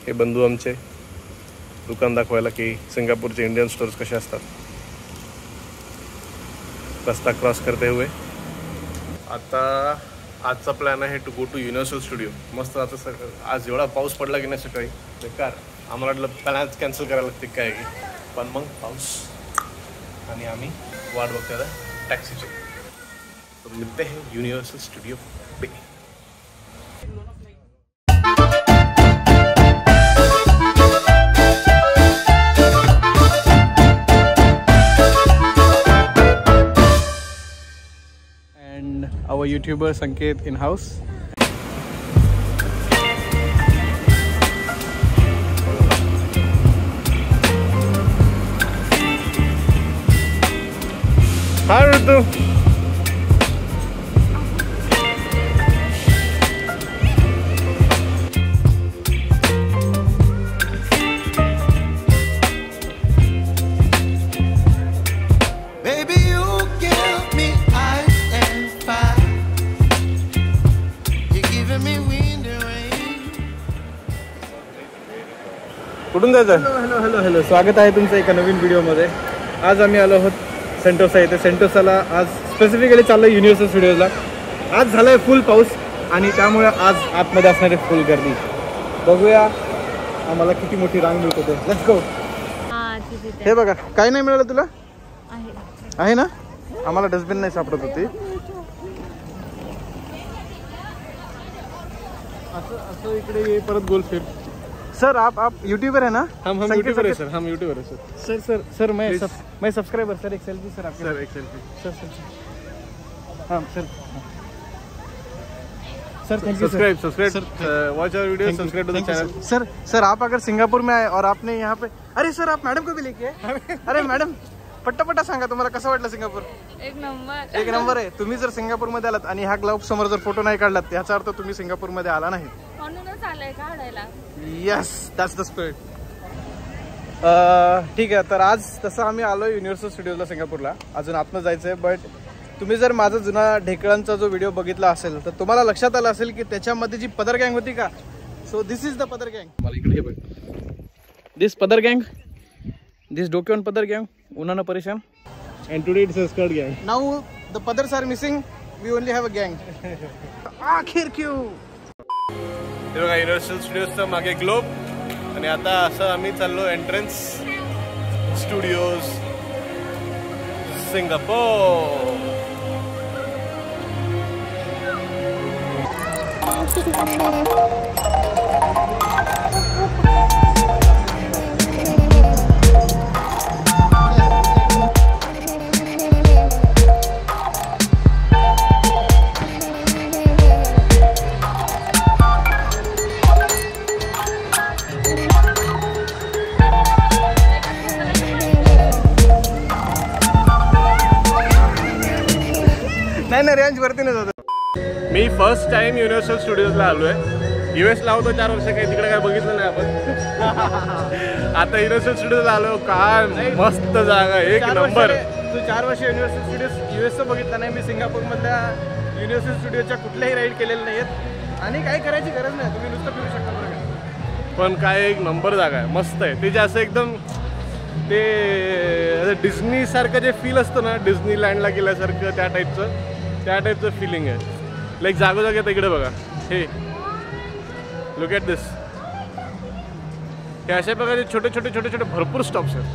हे बंधू आमचे दुकान दाखवायला की सिंगापूरचे इंडियन स्टोर्स कसे असतात. रस्ता क्रॉस करते हुए आता आजचा प्लॅन आहे to go to Universal studio. मस्त आता आज एवढा पाऊस पडला की नाही सकाळी बेकार. आम्हाला वाटलं प्लॅन कॅन्सल करायला लागते काय की, पण मग पाऊस आणि आम्ही वाट बघते आता टॅक्सीची. तो मिळते हैं universal studio pay. And our YouTuber Sanket in house. Hi Ritu. कुठून जायचं? हॅलो हॅलो हॅलो स्वागत आहे तुमचं एका नवीन व्हिडिओमध्ये. आज आम्ही आलो आहोत सेंटोसा येथे. सेंटोसाला आज स्पेसिफिकली चाललं आहे युनिव्हर्सल स्टुडिओला. आज झाला आहे फुल पाऊस आणि त्यामुळे आज आतमध्ये असणारी फुल गर्दी. बघूया आम्हाला किती मोठी रांग मिळत होते. Let's go. हे बघा काय नाही मिळालं तुला? आहे ना. आम्हाला डस्टबिन नाही सापडत होती. असं इकडे ये परत गोल फिर. सर आप यूट्यूबर है ना? हम यूट्यूबर है सर. हम यूट्यूबर है सर. सर मैं सब्सक्राइबर. सर एक सेल्फी सर आपके. सर एक सेल्फी. सर हाँ sir thank you. Subscribe watch our video. Subscribe to the channel. Sir आप अगर सिंगापुर में आए और आपने यहाँ पे, अरे सर आप मैडम को भी लेके आए. अरे मॅडम पट्टा सांगा तुम्हाला कसं वाटलं सिंगापूर? एक नंबर आहे. तुम्ही जर सिंगापूर मध्ये आलात आणि ह्या ग्लाउब समोर जर फोटो नाही काढलात याचा अर्थ तुम्ही सिंगापूर मध्ये आला नाही. म्हणूनच आलाय काढायला. Yes that's the spirit. ठीक आहे. तर आज तसं आम्ही आलो युनिव्हर्सल स्टुडिओला सिंगापूरला. अजून आतमध्ये जायचं आहे. बट तुम्ही जर माझा जुना ढेकळांचा जो व्हिडिओ बघितला असेल तर तुम्हाला लक्षात आलं असेल की त्याच्यामध्ये जी पदर गँग होती का. सो दिस इज द पदर गँग. मला इकडे बघ. दिस पदर गँग, दिस डोक्यावन पदर गँग उन्हानं परेशान. And today it's a skirt gang. Now the Padars are missing. We only have a gang. आखिर क्यों? हे बघा युनिव्हर्सल स्टुडिओजचा मागे ग्लोब आणि आता असं आम्ही चाललो एंट्रन्स स्टुडिओज सिंगापूर. नाही रेंज वरती नाही जात. मी फर्स्ट टाइम युनिव्हर्सल स्टुडिओजला आलो आहे. US ला होतो 4 वर्ष. काही तिकडे काय बघितलं नाही आपण. आता युनिव्हर्सल स्टुडिओला आलो. काय मस्त जागा. एक नंबर. तू 4 वर्ष युनिव्हर्सल स्टुडिओ US बघितलं नाही. मी सिंगापूर मधल्या युनिव्हर्सल स्टुडिओच्या कुठल्याही राईड केलेल्या नाहीत आणि काही करायची गरज नाही. तुम्ही नुसतं फिरू शकता. बरं पण काय एक नंबर जागा आहे. मस्त आहे. ते जे असं एकदम ते डिझनी सारखं जे फील असतं ना, डिझनीलँडला गेल्यासारखं त्या टाईपचं फिलिंग आहे. लाईक जागोजागी आहे. इकडे बघा. हे लुक ॲट दिस. हे अशा प्रकारचे छोटे छोटे भरपूर स्टॉप्स आहेत.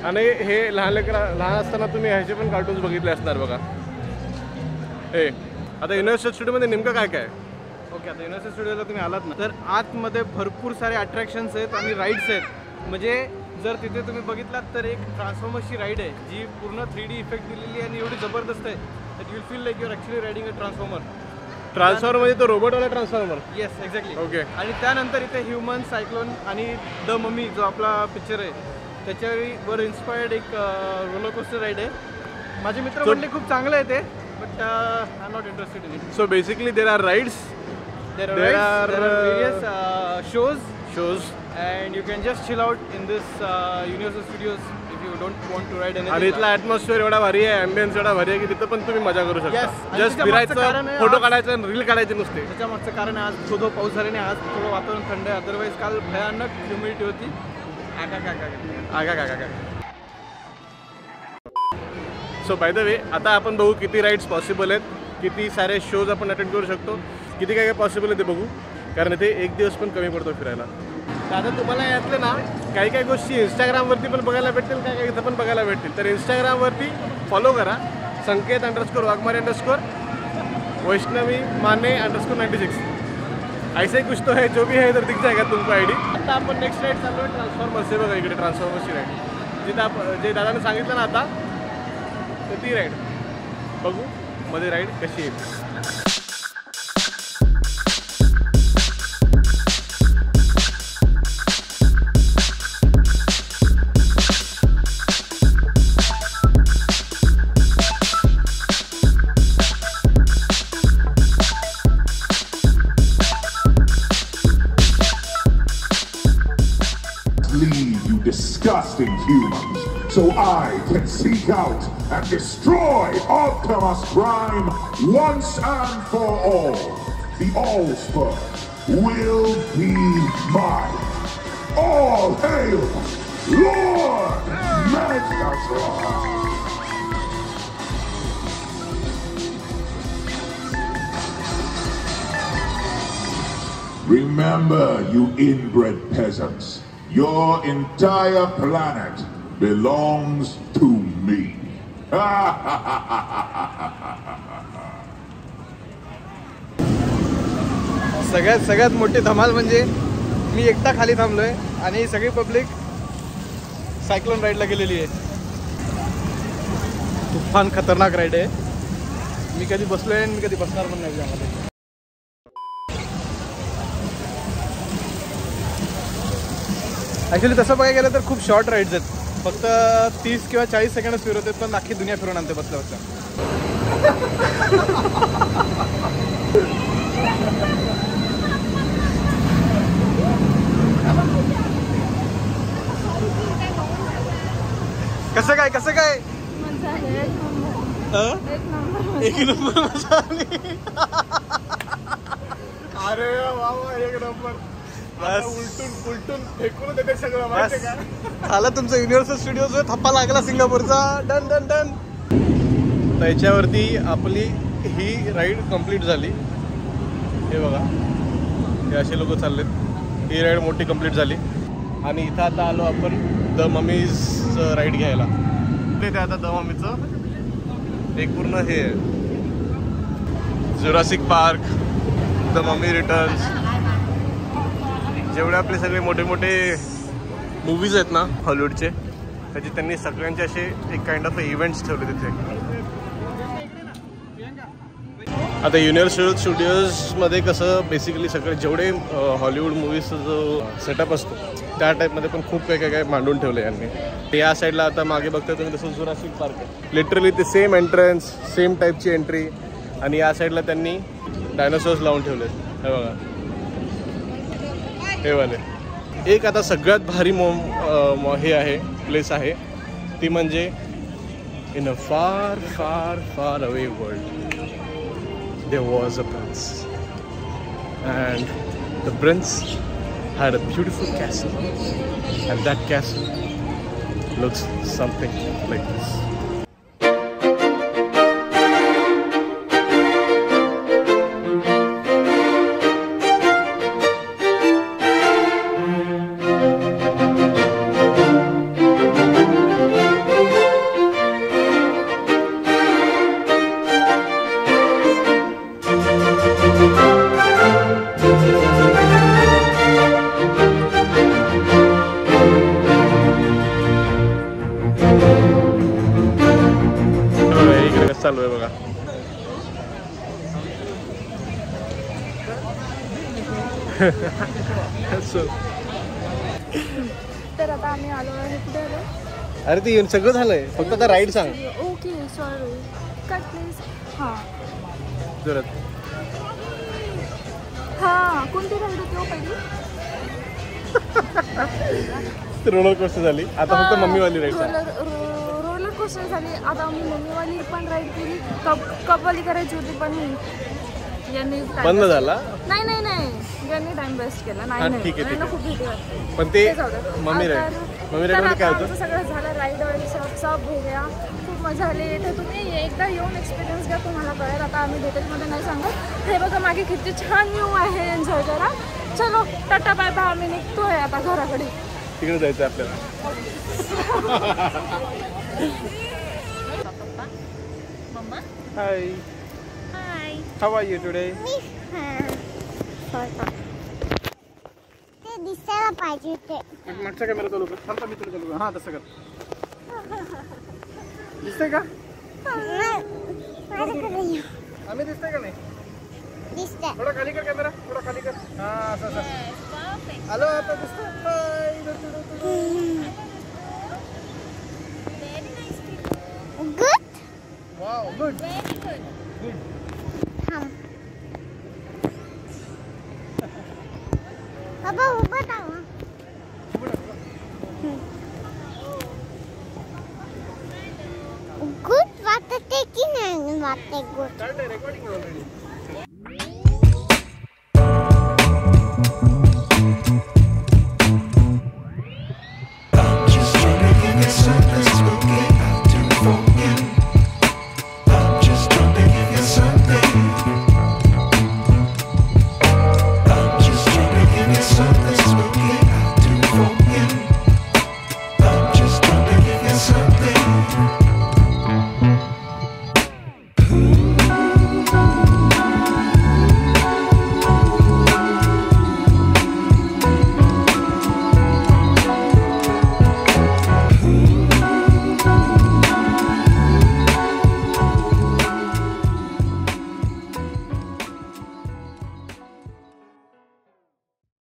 आणि हे लहान असताना तुम्ही ह्याचे पण कार्टून्स बघितले असणार बघा. हे आता युनिव्हर्सल स्टुडिओमध्ये नेमकं काय काय? ओके. आता युनिव्हर्सल स्टुडिओला तुम्ही आलात ना तर आतमध्ये भरपूर सारे अट्रॅक्शन्स आहेत आणि राईड्स आहेत. म्हणजे जर तिथे तुम्ही बघितलात तर एक ट्रान्सफॉर्मरची राईड आहे जी पूर्ण 3D इफेक्ट दिलेली आहे आणि एवढी जबरदस्त आहे that you feel like you are actually riding a transformer. Transformer म्हणजे तो रोबोटवाला ट्रान्सफॉर्मर. Yes exactly. ओके. आणि त्यानंतर इथे ह्युमन सायक्लोन आणि द ममी जो आपला पिक्चर आहे त्याच्यावर इन्स्पायर्ड एक रोलर कोस्टर राईड आहे. माझे मित्र म्हणले खूप चांगलं आहे ते. But I am not interested in it. So basically there are rides. There are various shows and you can just chill out in this Universal Studios if if you don't want to ride आणि इथला atmosphere एवढा भारी आहे, ambience एवढा भारी आहे की तिथं पण तुम्ही मजा करू शकता. Yes. आणि जस्ट त्याच्या मागचं कारण फिरायचं, आहे फोटो आज- काढायचं आणि रील काढायचे नुसते. त्याच्या मागचं कारण आहे आज थोडं पाऊस झाल्याने आज थोडं वातावरण थंड आहे. अदरवाईज काल भयानक ह्युमिडिटी होती. सो बाय द वे आता आपण बघू किती राईड्स पॉसिबल आहेत, किती सारे शोज आपण अटेंड करू शकतो, किती काय काय पॉसिबल आहे ते बघू. कारण इथे एक दिवस पण कमी पडतो फिरायला. तर आता तुम्हाला यातले ना काही काही गोष्टी इंस्टाग्रामवरती पण बघायला भेटतील, काय काय इथं पण बघायला भेटतील. तर इंस्टाग्रामवरती फॉलो करा, संकेत_वाघमारे_ वैष्णवी माने _96. ऐसे कुछ तो है, जो भी है इधर दिख जाएगा तुमको आयडी. आता आपण नेक्स्ट राईड चाललो आहे ट्रान्सफॉर्मर्स. हे बघा इकडे ट्रान्सफॉर्मर्सची राईड, जिथं जे दादाने सांगितलं ना आता, तर ती राईड बघू मध्ये राईड कशी येईल. Leave, you disgusting humans, so I can seek out and destroy Optimus Prime once and for all. The Allspur will be mine. All hail Lord Megatron! Remember, you inbred peasants, your entire planet belongs to me. सगळ्यात मोठी धमाल म्हणजे मी एकटा खाली थांबलोय आणि सगळी public cyclone राईडला गेलेली आहे. तुफान खतरनाक राईड आहे. मी कधी बसलोय आणि मी कधी बसणार पण नाही त्यामध्ये. ॲक्च्युली तसं बघायला गेलं तर खूप शॉर्ट राईड्स आहेत. फक्त 30 किंवा 40 सेकंडच फिरवतात, पण अख्खी दुनिया फिरून आणते बसल्या बसल्या. कसं काय मजा आली, एक नंबर. मजा आली. अरे वा वा, एक नंबर. बस. उलटून फेकून देते सगळं, माहिती बस का? झालं तुमचं युनिव्हर्सल स्टुडिओज थप्पा लागला सिंगापूरचा. Done done done. त्याच्यावरती आपली ही राईड कंप्लीट झाली. हे बघा, हे असे लोक चाललेत. ही राईड मोठी कंप्लीट झाली आणि इथं आता आलो आपण द ममीजचं राईड घ्यायला. ते आता द ममीचं एक पूर्ण हे Jurassic park, the mummy returns, जेवढे आपले सगळे मोठे मोठे मूवीज आहेत ना हॉलिवूडचे, त्याचे त्यांनी सगळ्यांचे असे एक काइंड ऑफ इव्हेंट्स ठेवले तिथे. आता युनिव्हर्सल स्टुडिओजमध्ये कसं बेसिकली सगळे जेवढे हॉलिवूड मूवीजचा जो सेटअप असतो त्या टाईपमध्ये पण खूप काही काय मांडून ठेवलं यांनी. या साईडला आता मागे बघता तुम्ही तसं जुरासिक पार्क आहे. लिटरली ते सेम एंट्रन्स, सेम टाईपची एंट्री. आणि या साईडला त्यांनी डायनासोर्स लावून ठेवलेत. हे बघा, हे वाले. एक आता सगळ्यात भारी हे आहे प्लेस आहे ती म्हणजे इन अ फार फार far away world there was a prince and the prince had a beautiful castle and that castle looks something like this. चालू आहे बघा. तर आता आम्ही आलो आहे कुठे आलो. अरे ते सगळं झालंय, फक्त आता राईड सांग. Okay sorry, cut please. हां जोरात. हां कोणती राईड होती हो पहिली? रोलर कोस्टर झाली, आता फक्त मम्मीवाली राईड आहे. रोलर कोस्टर झाली. आता आम्ही मम्मीवाली पण राईड केली. कपवाली करायची होती पण यांनी बंद झाला. नाही यांनी टाइम वेस्ट केला. नाही ठीक आहे. खूप भीती वाटते. पण ते मम्मी राईड मध्ये काय होतं? सगळं झालं राईड वाईड सब हो गया. खूप मजा आली. इथे तुम्ही एकदा येऊन एक्सपिरियन्स घ्या, तुम्हाला कळेल. आता आम्ही डिटेलमध्ये नाही सांगत. हे बघा मागे किती छान व्ह्यू आहे, एन्जॉय करा. चलो टाटा बाय बाय. आम्ही निघतोय आता घराकडे. तिकडे जायचं आपल्याला. हाय, हाऊ आर यू टुडे? ते दिसायला पाहिजे ते. मागचा कॅमेरा चालू कर. थांबा मी तुला चालू कर. हां तसं कर. दिसतंय का? आम्ही दिसतंय का नाही? दिसतंय. थोडा खाली कर कॅमेरा, थोडा खाली कर. हां असं. आलो आता दिसतंय. हाय. गुड. Wow good. थांब. बाबा उभं राहा. गुड वाटते की नाही वाटते गुड? Recording already.